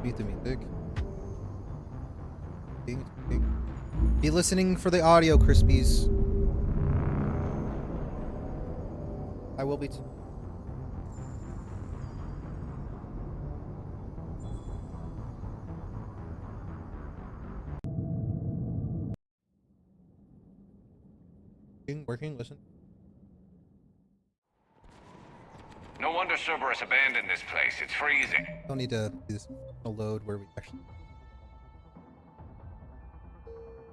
Mute the music. Be listening for the audio, Crispies. I will be too. Working, listen. No wonder Cerberus abandoned this place. It's freezing. Don't need to do this load where we actually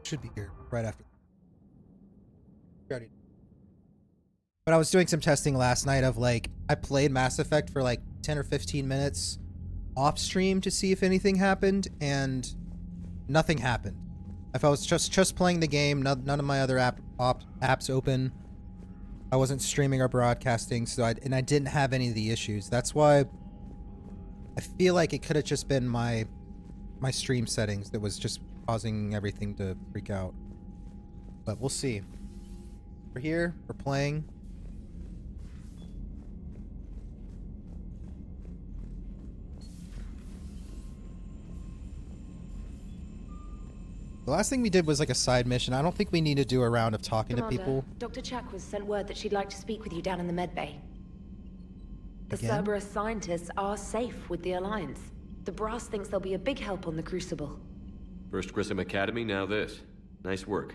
should be here right after. But I was doing some testing last night of like, I played Mass Effect for like 10 or 15 minutes off stream to see if anything happened, and nothing happened. If I was just playing the game, none of my other apps open. I wasn't streaming or broadcasting, so I didn't have any of the issues. That's why I feel like it could have just been my stream settings that was just causing everything to freak out. But we'll see. We're here, we're playing. The last thing we did was like a side mission. I don't think we need to do a round of talking Commander, to people. Dr. Chakwas sent word that she'd like to speak with you down in the medbay. The Again? Cerberus scientists are safe with the Alliance. The brass thinks they'll be a big help on the Crucible. First Grissom Academy, now this. Nice work.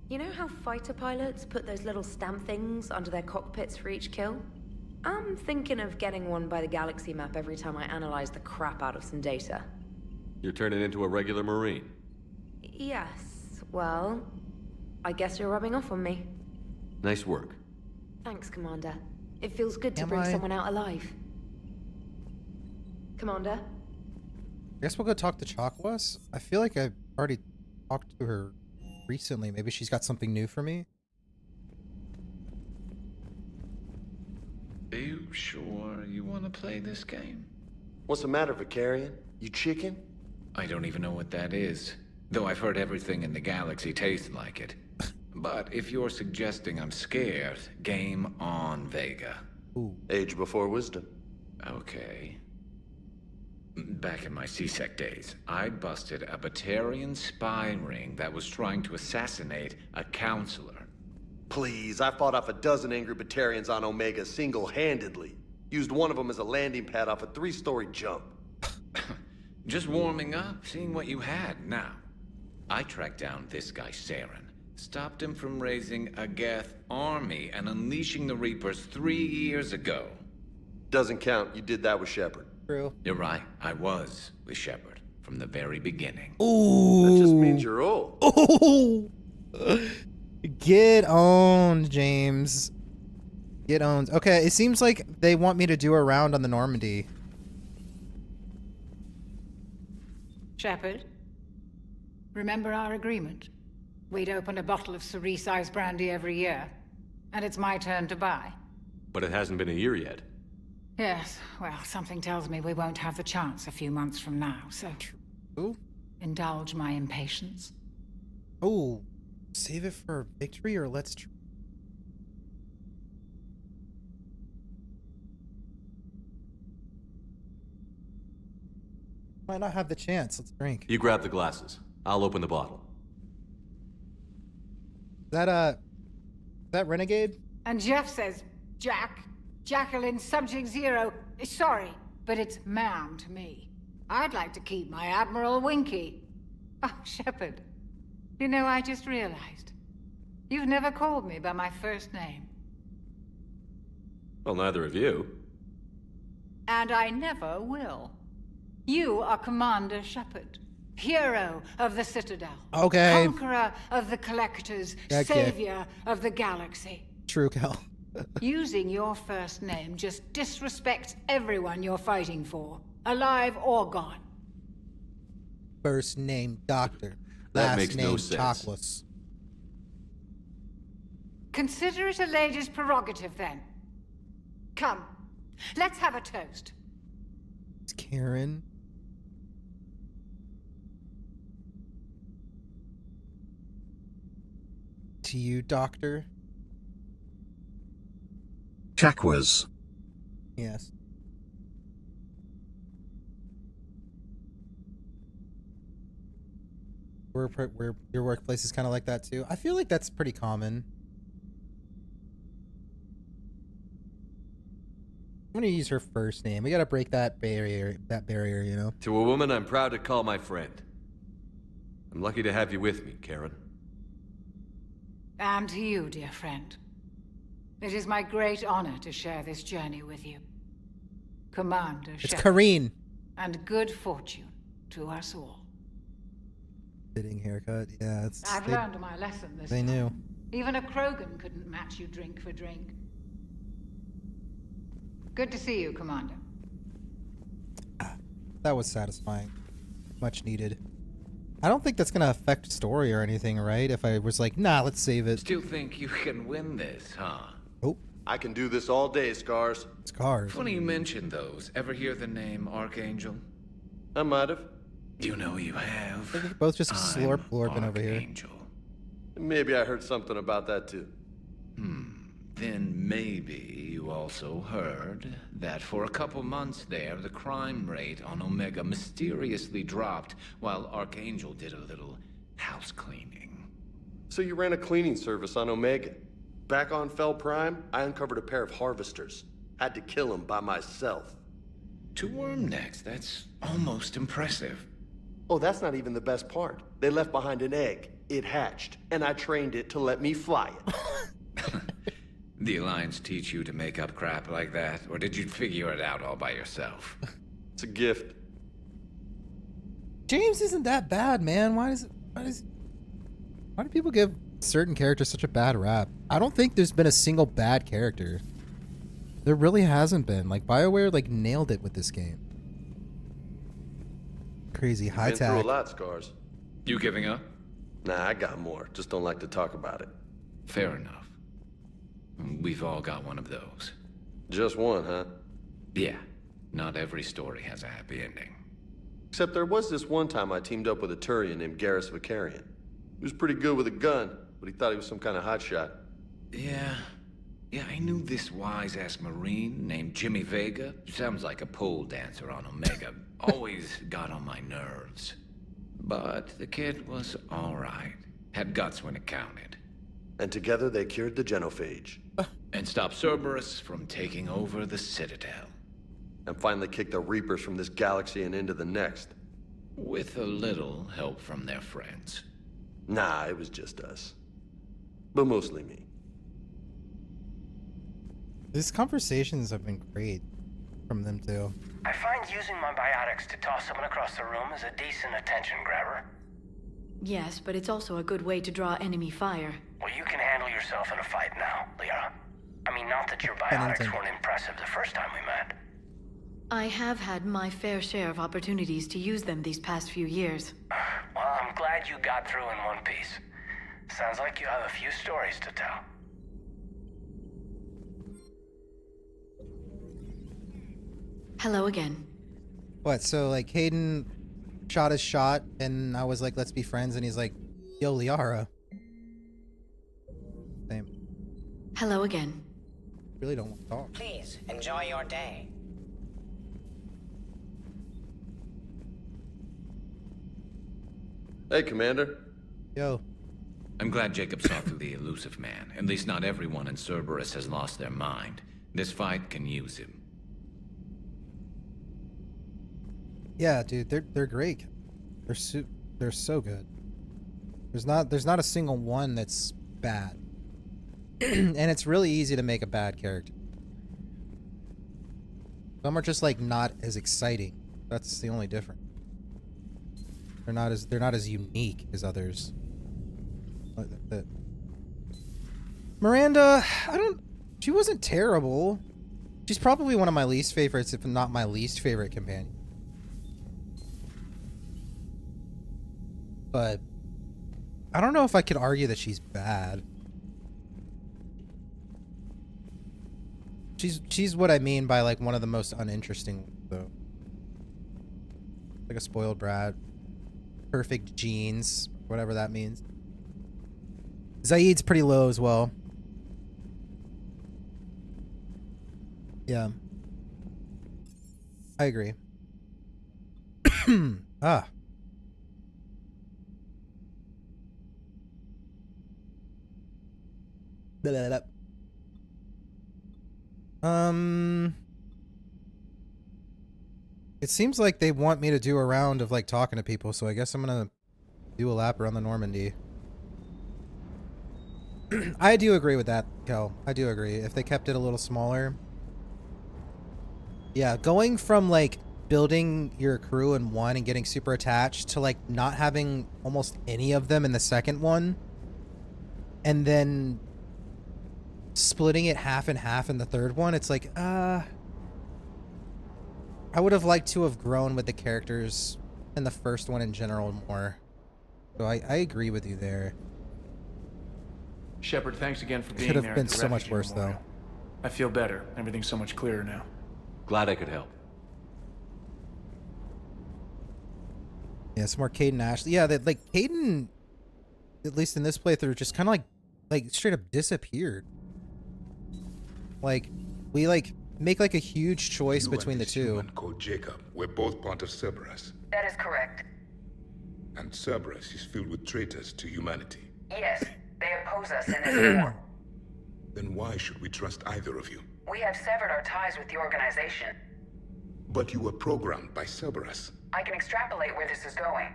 You know how fighter pilots put those little stamp things under their cockpits for each kill? I'm thinking of getting one by the galaxy map every time I analyze the crap out of some data. You're turning into a regular Marine. Yes, well, I guess you're rubbing off on me. Nice work. Thanks, Commander. It feels good to Am bring I? someone out alive. Commander? I guess we'll go talk to Chakwas. I feel like I already talked to her recently. Maybe she's got something new for me. Are you sure you want to play this game? What's the matter, Vicarian? You chicken? I don't even know what that is. Though I've heard everything in the galaxy tastes like it. But if you're suggesting I'm scared, game on, Vega. Ooh. Age before wisdom. Okay. Back in my C-Sec days, I busted a Batarian spy ring that was trying to assassinate a counselor. Please, I fought off a dozen angry Batarians on Omega single-handedly. Used one of them as a landing pad off a 3-story jump. Just warming up, seeing what you had. Now, I tracked down this guy, Saren. Stopped him from raising a Geth army and unleashing the Reapers 3 years ago. Doesn't count. You did that with Shepard. True. You're right, I was with Shepard from the very beginning. Ooh. That just means you're old. Ooh. Get owned, James. Get owned. Okay, it seems like they want me to do a round on the Normandy. Shepard, remember our agreement? We'd open a bottle of cerise-ice brandy every year, and it's my turn to buy. But it hasn't been a year yet. Yes, well, something tells me we won't have the chance a few months from now, so Ooh. indulge my impatience. Oh, save it for victory or let's try. Might not have the chance. Let's drink. You grab the glasses. I'll open the bottle. Is that Renegade? And Jeff says, Jack, Jacqueline, subject 0, sorry, but it's ma'am to me. I'd like to keep my Admiral Winky. Oh, Shepard, you know, I just realized. You've never called me by my first name. Well, neither of you. And I never will. You are Commander Shepard, hero of the Citadel. Okay. Conqueror of the Collectors, Okay. savior of the galaxy. True, Cal. Using your first name just disrespects everyone you're fighting for, alive or gone. First name Doctor. That Last makes no name sense. Chocolates. Consider it a lady's prerogative, then. Come, let's have a toast. It's Karen. To you, Doctor. Chakwas. Yes. where your workplace is kind of like that too? I feel like that's pretty common. I'm gonna use her first name. We gotta break that barrier, you know? To a woman I'm proud to call my friend. I'm lucky to have you with me, Karen. And to you, dear friend. It is my great honor to share this journey with you. Commander It's Shepard. Kareen. And good fortune to us all. Fitting haircut. Yeah, it's. I've learned my lesson this They time. knew. Even a Krogan couldn't match you drink for drink. Good to see you, Commander. That was satisfying. Much needed. I don't think that's gonna affect story or anything, right? If I was like, nah, let's save it. Still think you can win this, huh? Oh, I can do this all day, Scars. scars. Funny you mention those. Ever hear the name Archangel? I might have. You know you have. They're both just slorping over here. Archangel. Maybe I heard something about that too. Then maybe you also heard that for a couple months there, the crime rate on Omega mysteriously dropped while Archangel did a little house cleaning. So you ran a cleaning service on Omega. Back on Fel Prime, I uncovered a pair of harvesters. Had to kill them by myself. 2 worm necks, that's almost impressive. Oh, that's not even the best part. They left behind an egg. It hatched, and I trained it to let me fly it. The Alliance teach you to make up crap like that, or did you figure it out all by yourself? It's a gift. James isn't that bad, man. Why do people give certain characters such a bad rap? I don't think there's been a single bad character. There really hasn't been. Like, BioWare, like, nailed it with this game. Crazy. High Been through a tech. lot, Scars. You giving up? Nah, I got more. Just don't like to talk about it. Fair enough. We've all got one of those. Just one, huh? Yeah, not every story has a happy ending. Except there was this one time I teamed up with a Turian named Garrus Vicarian. He was pretty good with a gun, but he thought he was some kind of hotshot. Yeah, I knew this wise-ass Marine named Jimmy Vega. Sounds like a pole dancer on Omega. Always got on my nerves. But the kid was all right. Had guts when it counted. And together they cured the genophage. And stopped Cerberus from taking over the Citadel. And finally kicked the Reapers from this galaxy and into the next. With a little help from their friends. Nah, it was just us. But mostly me. These conversations have been great from them too. I find using my biotics to toss someone across the room is a decent attention grabber. Yes, but it's also a good way to draw enemy fire. Well, you can handle yourself in a fight now, Liara. I mean, not that your Pun biotics intended. weren't impressive the first time we met. I have had my fair share of opportunities to use them these past few years. Well, I'm glad you got through in one piece. Sounds like you have a few stories to tell. Hello again. What? So like Hayden shot his shot, and I was like, "Let's be friends," and he's like, "Yo, Liara." Same. Hello again. Really don't want to talk. Please, enjoy your day. Hey, Commander. Yo. I'm glad Jacob saw through the elusive man. At least not everyone in Cerberus has lost their mind. This fight can use him. Yeah, dude, they're great. They're so good. There's not a single one that's bad. And it's really easy to make a bad character. Some are just like not as exciting. That's the only difference. They're not as unique as others. Miranda, she wasn't terrible. She's probably one of my least favorites, if not my least favorite companion. But I don't know if I could argue that she's bad. She's what I mean by like one of the most uninteresting though. Like a spoiled brat. Perfect genes, whatever that means. Zaid's pretty low as well. Yeah. I agree. Ah. Blah, blah, blah. It seems like they want me to do a round of like talking to people, so I guess I'm gonna do a lap around the Normandy. I do agree with that, Kel. I do agree. If they kept it a little smaller. Yeah, going from like building your crew in one and getting super attached to like not having almost any of them in the second one, and then splitting it half and half in the third one, it's like, I would have liked to have grown with the characters in the first one in general more. So I agree with you there. Shepard, thanks again for being Could there. have been at the so much refugee worse, memorial. though. I feel better. Everything's so much clearer now. Glad I could help. Yeah, some more Caden Ashley. Yeah, that like Caden, at least in this playthrough, just kind of like straight up disappeared. Like, we like make like a huge choice between the two. Human called Jacob were both part of Cerberus, That is correct. and Cerberus is filled with traitors to humanity. Yes, they oppose us in this war. Then why should we trust either of you? We have severed our ties with the organization. But you were programmed by Cerberus. I can extrapolate where this is going.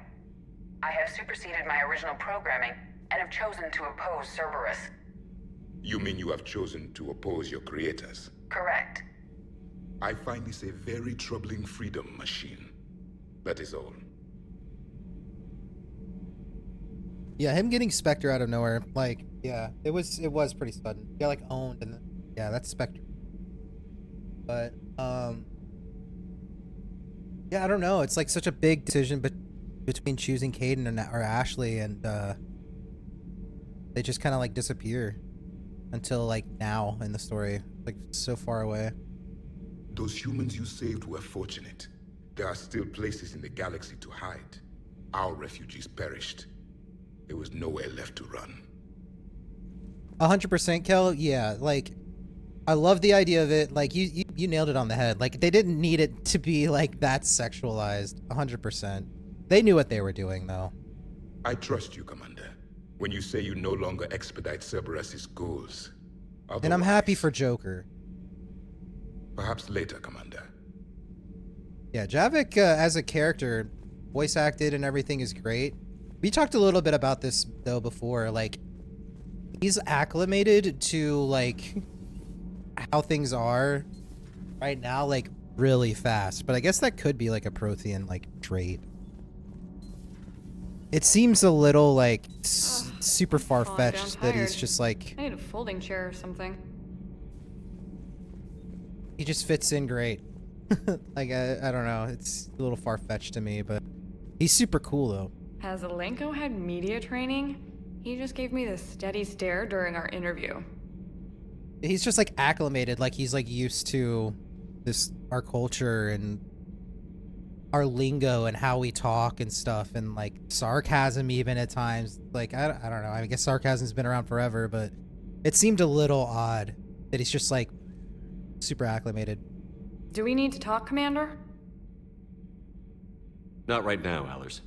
I have superseded my original programming and have chosen to oppose Cerberus. You mean you have chosen to oppose your creators? Correct. I find this a very troubling freedom machine. That is all. Yeah, him getting Spectre out of nowhere, like, yeah, it was pretty sudden. Yeah, like owned, and then, yeah, that's Spectre. But yeah, I don't know. It's like such a big decision between choosing Caden and or Ashley, and they just kind of like disappear until like now in the story, like so far away. Those humans you saved were fortunate. There are still places in the galaxy to hide. Our refugees perished. There was nowhere left to run. 100%, Kel. Yeah, like, I love the idea of it. Like, you nailed it on the head. Like, they didn't need it to be like that sexualized. 100%. They knew what they were doing, though. I trust you, Commander, when you say you no longer expedite Cerberus's goals. And I'm happy for Joker. Perhaps later, Commander. Yeah, Javik as a character, voice acted and everything is great. We talked a little bit about this though before. Like, he's acclimated to like how things are right now, like really fast. But I guess that could be like a Prothean like trait. It seems a little like super far-fetched that he's just like, I need a folding chair or something. he just fits in great. Like, I don't know. It's a little far-fetched to me, but he's super cool though. Has Alenko had media training? He just gave me this steady stare during our interview. He's just like acclimated, like he's like used to this, our culture and our lingo and how we talk and stuff, and like sarcasm even at times. Like, I don't know. I guess sarcasm's been around forever, but it seemed a little odd that he's just like super acclimated. Do we need to talk, Commander? Not right now, Allers.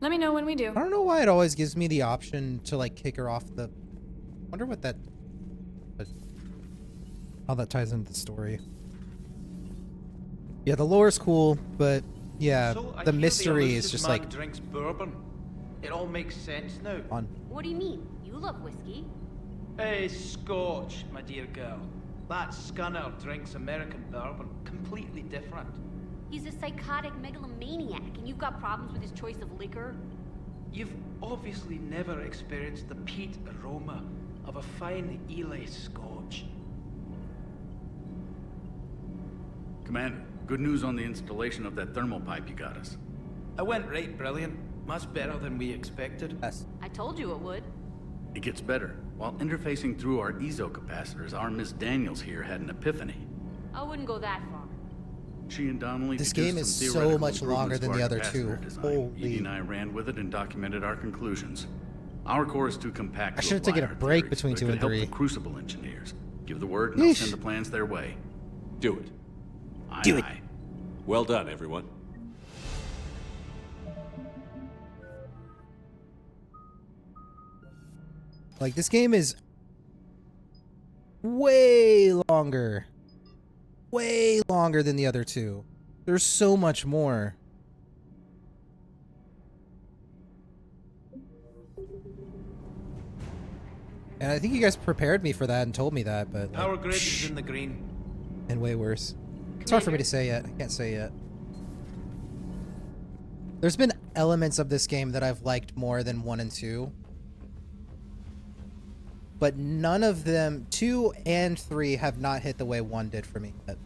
Let me know when we do. I don't know why it always gives me the option to like kick her off the... wonder what that... how that ties into the story. Yeah, the lore's cool, but yeah, So, I the hear mystery is elusive just man like... drinks bourbon. It all makes sense now. on. What do you mean? You love whiskey. Hey, Scotch, my dear girl. That scunner drinks American bourbon. Completely different. He's a psychotic megalomaniac, and you've got problems with his choice of liquor? You've obviously never experienced the peat aroma of a fine Ely Scotch. Commander, good news on the installation of that thermal pipe you got us. It went right brilliant. Much better than we expected. Yes. I told you it would. It gets better. While interfacing through our EZO capacitors, our Miss Daniels here had an epiphany. I wouldn't go that far. She and Donnelly This deduced game is some so theoretical much longer improvements than to the our other two. capacitor design. Holy. Edie and I ran with it and documented our conclusions. Our core is too compact I to should have apply taken a our break theories, between but it 2 could and help 3. the Crucible engineers. Give the word and I'll Yeesh. send the plans their way. Do it. Aye, Do it. aye. Well done, everyone. Like, this game is way longer. Way longer than the other two. There's so much more. And I think you guys prepared me for that and told me that, but like, Our grid is in the green. and way worse. It's hard for me to say yet. I can't say yet. There's been elements of this game that I've liked more than 1 and 2. But none of them, 2 and 3, have not hit the way 1 did for me yet.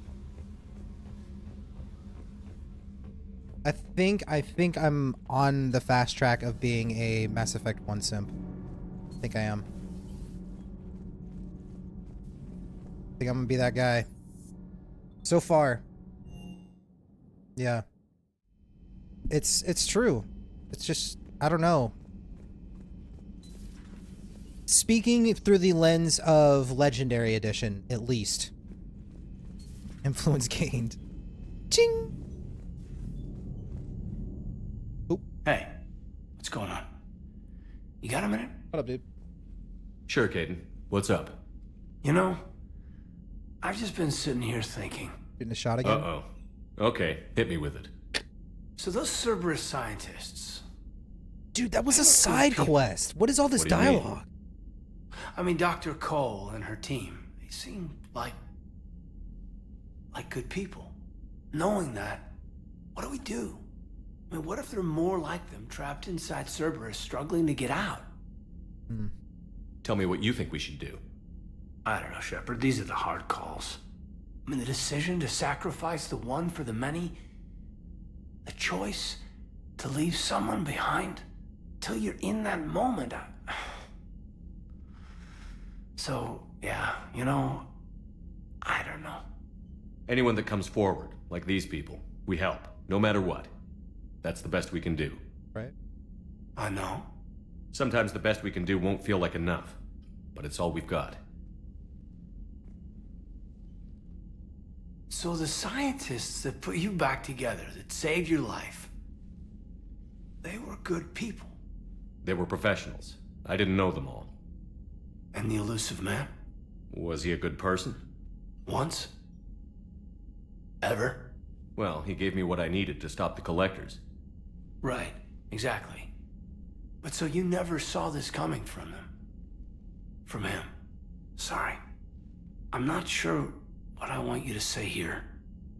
I think I'm on the fast track of being a Mass Effect 1 simp. I think I am. I think I'm gonna be that guy. So far. Yeah. It's true. It's just, I don't know. Speaking through the lens of Legendary Edition, at least. Influence gained. Ching! Oop. Hey, what's going on? You got a minute? What up, dude? Sure, Caden. What's up? You know, I've just been sitting here thinking. Getting a shot again? Uh-oh. Okay, hit me with it. So those Cerberus scientists... Dude, that was a side quest. What is all this dialogue? I mean, Dr. Cole and her team, they seem like good people. Knowing that, what do we do? I mean, what if there are more like them trapped inside Cerberus struggling to get out? Tell me what you think we should do. I don't know, Shepard. These are the hard calls. I mean, the decision to sacrifice the one for the many, the choice to leave someone behind till you're in that moment. So, yeah, you know, I don't know. Anyone that comes forward, like these people, we help, no matter what. That's the best we can do. Right. I know. Sometimes the best we can do won't feel like enough, but it's all we've got. So the scientists that put you back together, that saved your life, they were good people. They were professionals. I didn't know them all. And the elusive man? Was he a good person? Once? Ever? Well, he gave me what I needed to stop the collectors. Right, exactly. But so you never saw this coming from them? From him? Sorry. I'm not sure what I want you to say here.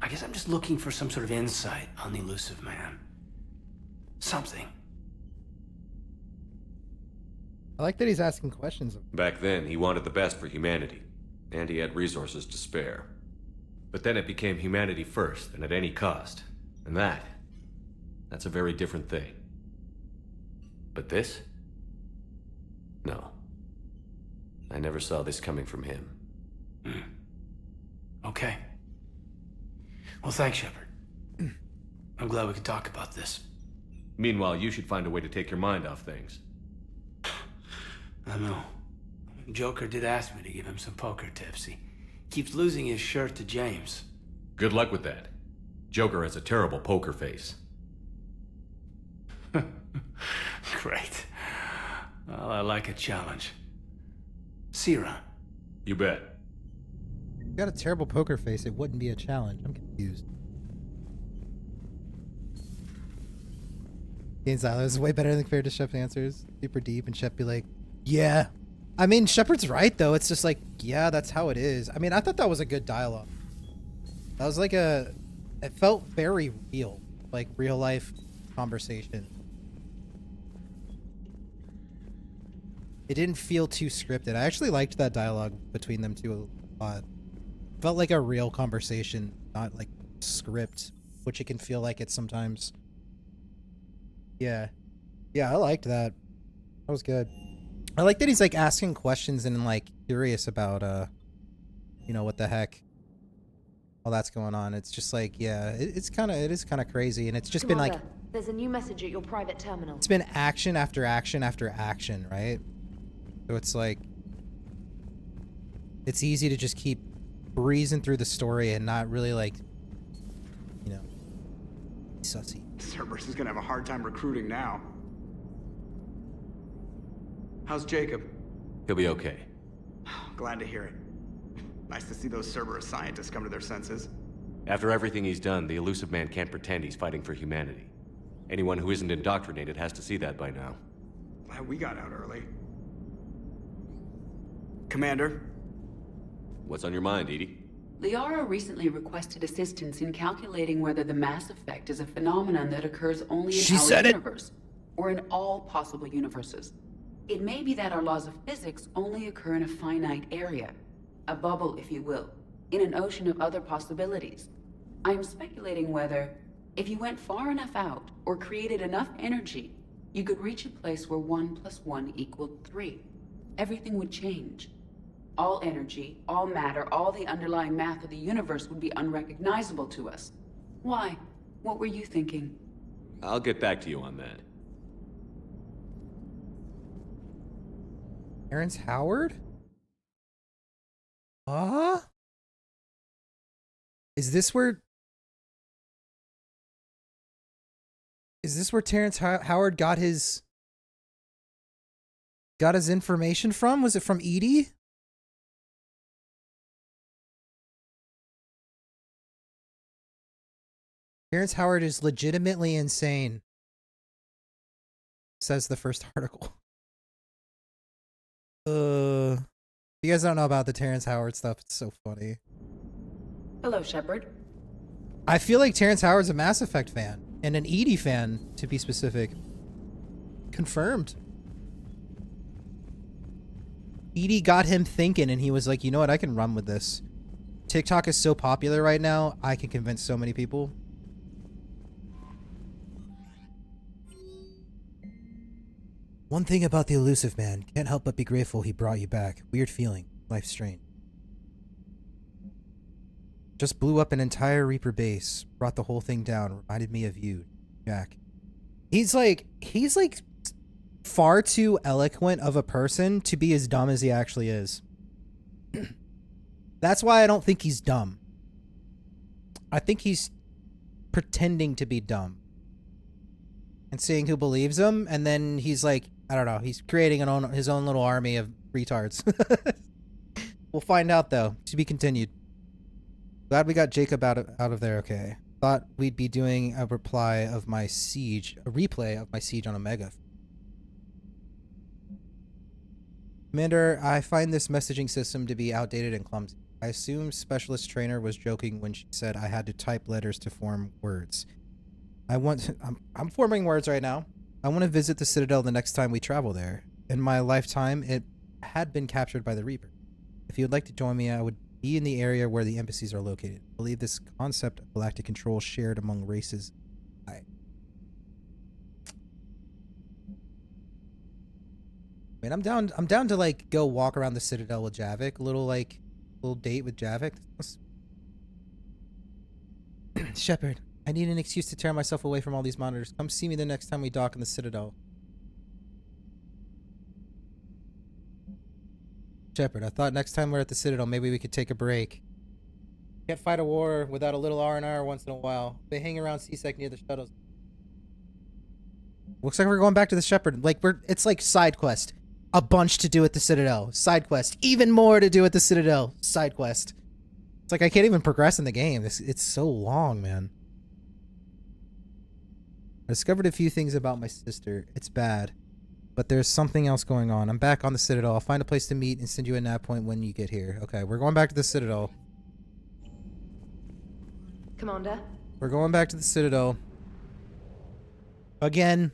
I guess I'm just looking for some sort of insight on the elusive man. Something. I like that he's asking questions. Back then, he wanted the best for humanity, and he had resources to spare. But then it became humanity first, and at any cost. And that's a very different thing. But this? No. I never saw this coming from him. Okay. Well, thanks, Shepard. I'm glad we could talk about this. Meanwhile, you should find a way to take your mind off things. I know. Joker did ask me to give him some poker tips. He keeps losing his shirt to James. Good luck with that. Joker has a terrible poker face. Great. Well, I like a challenge. See you around. You bet. You got a terrible poker face. It wouldn't be a challenge. I'm confused. Gain Silos is way better than compared to Shep's answers. Super deep, and Shep be like, yeah. I mean, Shepard's right, though. It's just like, yeah, that's how it is. I mean, I thought that was a good dialogue. That was like it felt very real. Like, real life conversation. It didn't feel too scripted. I actually liked that dialogue between them two a lot. Felt like a real conversation, not like script, which it can feel like it sometimes. Yeah. Yeah, I liked that. That was good. I like that he's like asking questions and like curious about you know, what the heck all that's going on. It's just like, yeah, it is kind of crazy, and it's just Commander, been like, there's a new message at your private terminal. it's been action after action after action, right? So it's like, it's easy to just keep breezing through the story and not really like, you know, sussy. Cerberus is gonna have a hard time recruiting now. How's Jacob? He'll be okay. Glad to hear it. Nice to see those Cerberus scientists come to their senses. After everything he's done, the elusive man can't pretend he's fighting for humanity. Anyone who isn't indoctrinated has to see that by now. Glad we got out early. Commander? What's on your mind, Edie? Liara recently requested assistance in calculating whether the mass effect is a phenomenon that occurs only in our universe, or in all possible universes. It may be that our laws of physics only occur in a finite area, a bubble, if you will, in an ocean of other possibilities. I am speculating whether, if you went far enough out, or created enough energy, you could reach a place where 1 + 1 = 3. Everything would change. All energy, all matter, all the underlying math of the universe would be unrecognizable to us. Why? What were you thinking? I'll get back to you on that. Terrence Howard? Is this where Terrence Howard got his information from? Was it from Edie? Terrence Howard is legitimately insane, says the first article. You guys don't know about the Terrence Howard stuff. It's so funny. Hello, Shepard. I feel like Terrence Howard's a Mass Effect fan, and an Edie fan, to be specific. Confirmed. Edie got him thinking, and he was like, you know what, I can run with this. TikTok is so popular right now, I can convince so many people. One thing about the elusive man, can't help but be grateful he brought you back. Weird feeling, life strain. Just blew up an entire Reaper base, brought the whole thing down, reminded me of you, Jack. He's like far too eloquent of a person to be as dumb as he actually is. That's why I don't think he's dumb. I think he's pretending to be dumb. And seeing who believes him, and then he's like, I don't know, he's creating his own little army of retards. We'll find out, though. To be continued. Glad we got Jacob out of there, okay. Thought we'd be doing a replay of my siege on Omega. Commander, I find this messaging system to be outdated and clumsy. I assume Specialist Trainer was joking when she said I had to type letters to form words. I'm forming words right now. I want to visit the Citadel the next time we travel there. In my lifetime, it had been captured by the Reaper. If you would like to join me, I would be in the area where the embassies are located. I believe this concept of galactic control shared among races. I mean, I'm down to like go walk around the Citadel with Javik. A little date with Javik. Shepard, I need an excuse to tear myself away from all these monitors. Come see me the next time we dock in the Citadel. Shepard, I thought next time we're at the Citadel, maybe we could take a break. Can't fight a war without a little R&R once in a while. They hang around C-Sec near the shuttles. Looks like we're going back to the Shepard. Like, it's like side quest. A bunch to do at the Citadel. Side quest. Even more to do at the Citadel. Side quest. It's like I can't even progress in the game. It's so long, man. I discovered a few things about my sister. It's bad. But there's something else going on. I'm back on the Citadel. I'll find a place to meet and send you a nav point when you get here. Okay, we're going back to the Citadel. Commander? We're going back to the Citadel. Again.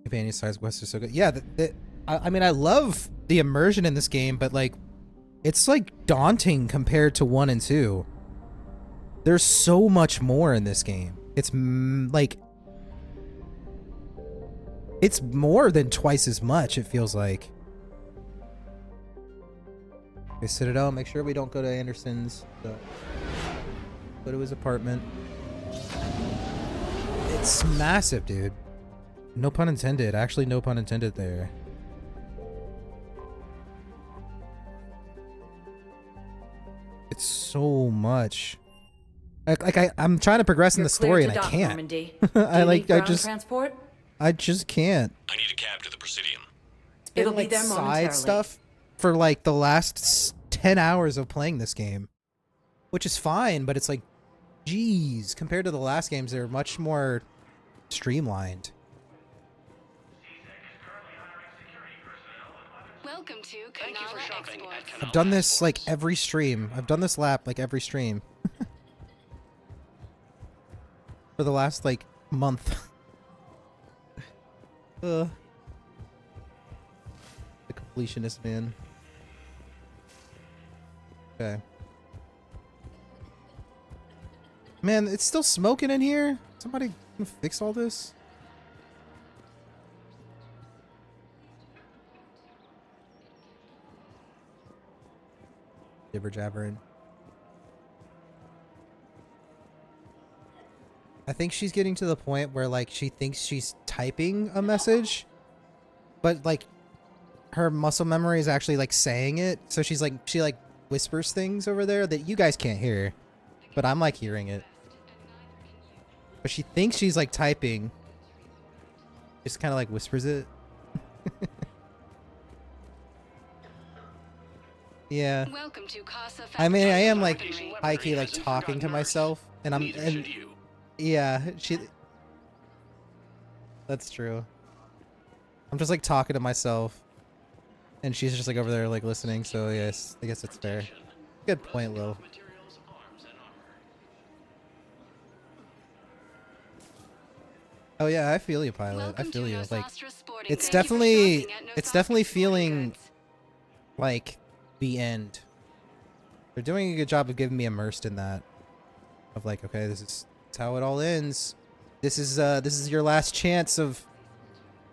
Companion size quests are so good. Yeah, I mean, I love the immersion in this game, but like, it's like daunting compared to 1 and 2. There's so much more in this game. It's like, it's more than twice as much, it feels like. Okay, Citadel, make sure we don't go to Anderson's. So, go to his apartment. It's massive, dude. No pun intended. Actually, no pun intended there. It's so much. I'm trying to progress in the story and I can't. I just can't. I need a cab to the Presidium. It's It'll been be like there side momentarily. stuff for like the last 10 hours of playing this game, which is fine, but it's like, geez, compared to the last games, they're much more streamlined. Welcome to Kanala Exports. I've done this like every stream. I've done this lap like every stream. For the last like month. The completionist, man. Okay. Man, it's still smoking in here. Somebody gonna fix all this? Jibber jabbering. I think she's getting to the point where like she thinks she's typing a message, but like her muscle memory is actually like saying it. So she's like, she like whispers things over there that you guys can't hear, but I'm like hearing it. But she thinks she's like typing. Just kind of like whispers it. Yeah. Welcome to Casa I mean, I am like Factory. high-key like talking to myself, and yeah, that's true. I'm just like talking to myself, and she's just like over there like listening. So yes, I guess it's fair. Good point, Lil. Oh yeah, I feel you, pilot. I feel you. Like, it's definitely feeling like the end. They're doing a good job of giving me immersed in that. Of like, okay, this is how it all ends. This is your last chance of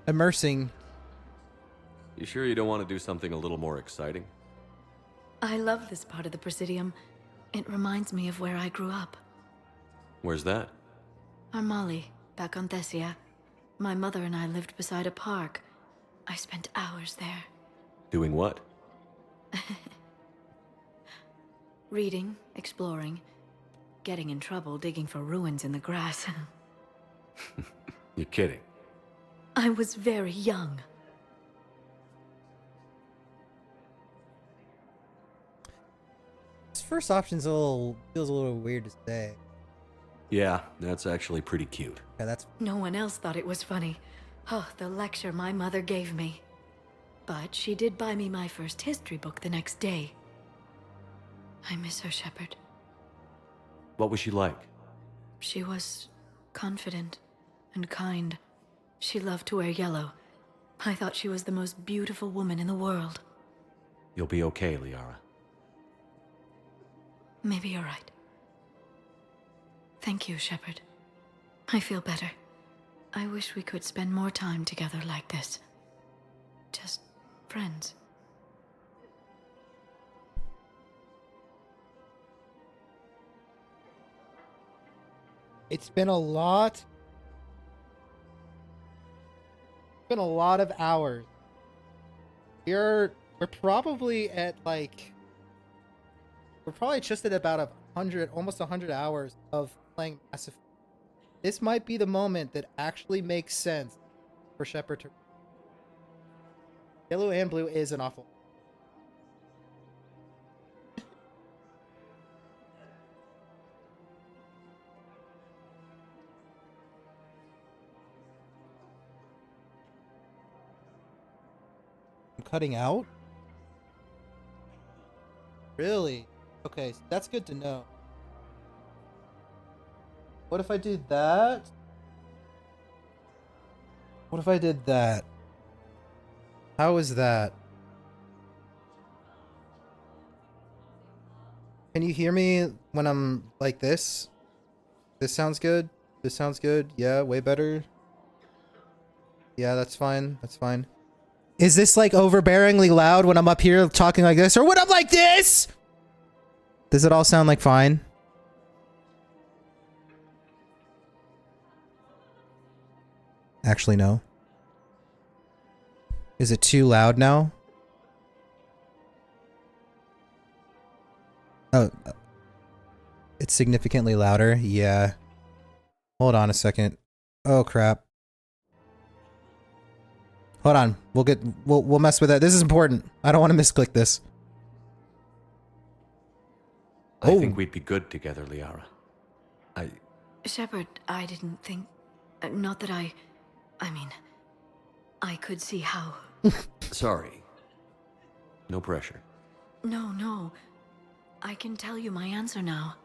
immersing. You sure you don't want to do something a little more exciting? I love this part of the Presidium. It reminds me of where I grew up. Where's that? Armali, back on Thessia. My mother and I lived beside a park. I spent hours there. Doing what? Reading, exploring, getting in trouble digging for ruins in the grass. You're kidding. I was very young. This first option's feels a little weird to say. Yeah, that's actually pretty cute. Yeah, that's... No one else thought it was funny. Oh, the lecture my mother gave me. But she did buy me my first history book the next day. I miss her, Shepard. What was she like? She was confident and kind. She loved to wear yellow. I thought she was the most beautiful woman in the world. You'll be okay, Liara. Maybe you're right. Thank you, Shepard. I feel better. I wish we could spend more time together like this. Just friends. It's been a lot. It's been a lot of hours. We're probably at like... We're probably just at about 100, almost 100 hours of playing Mass Effect. This might be the moment that actually makes sense for Shepard to... Yellow and blue is an awful... I'm cutting out? Really? Okay, so that's good to know. What if I do that? What if I did that? How is that? Can you hear me when I'm like this? This sounds good? This sounds good? Yeah, way better. Yeah, that's fine. That's fine. Is this like overbearingly loud when I'm up here talking like this, or when I'm like this? Does it all sound like fine? Actually, no. Is it too loud now? Oh, it's significantly louder. Yeah. Hold on a second. Oh, crap. Hold on. We'll mess with that. This is important. I don't want to misclick this. I think we'd be good together, Liara. Shepard, I didn't think... not that I mean... I could see how... Sorry. No pressure. No. I can tell you my answer now.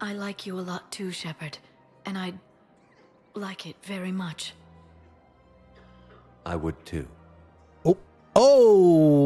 I like you a lot too, Shepard. And I'd like it very much. I would too. Oh!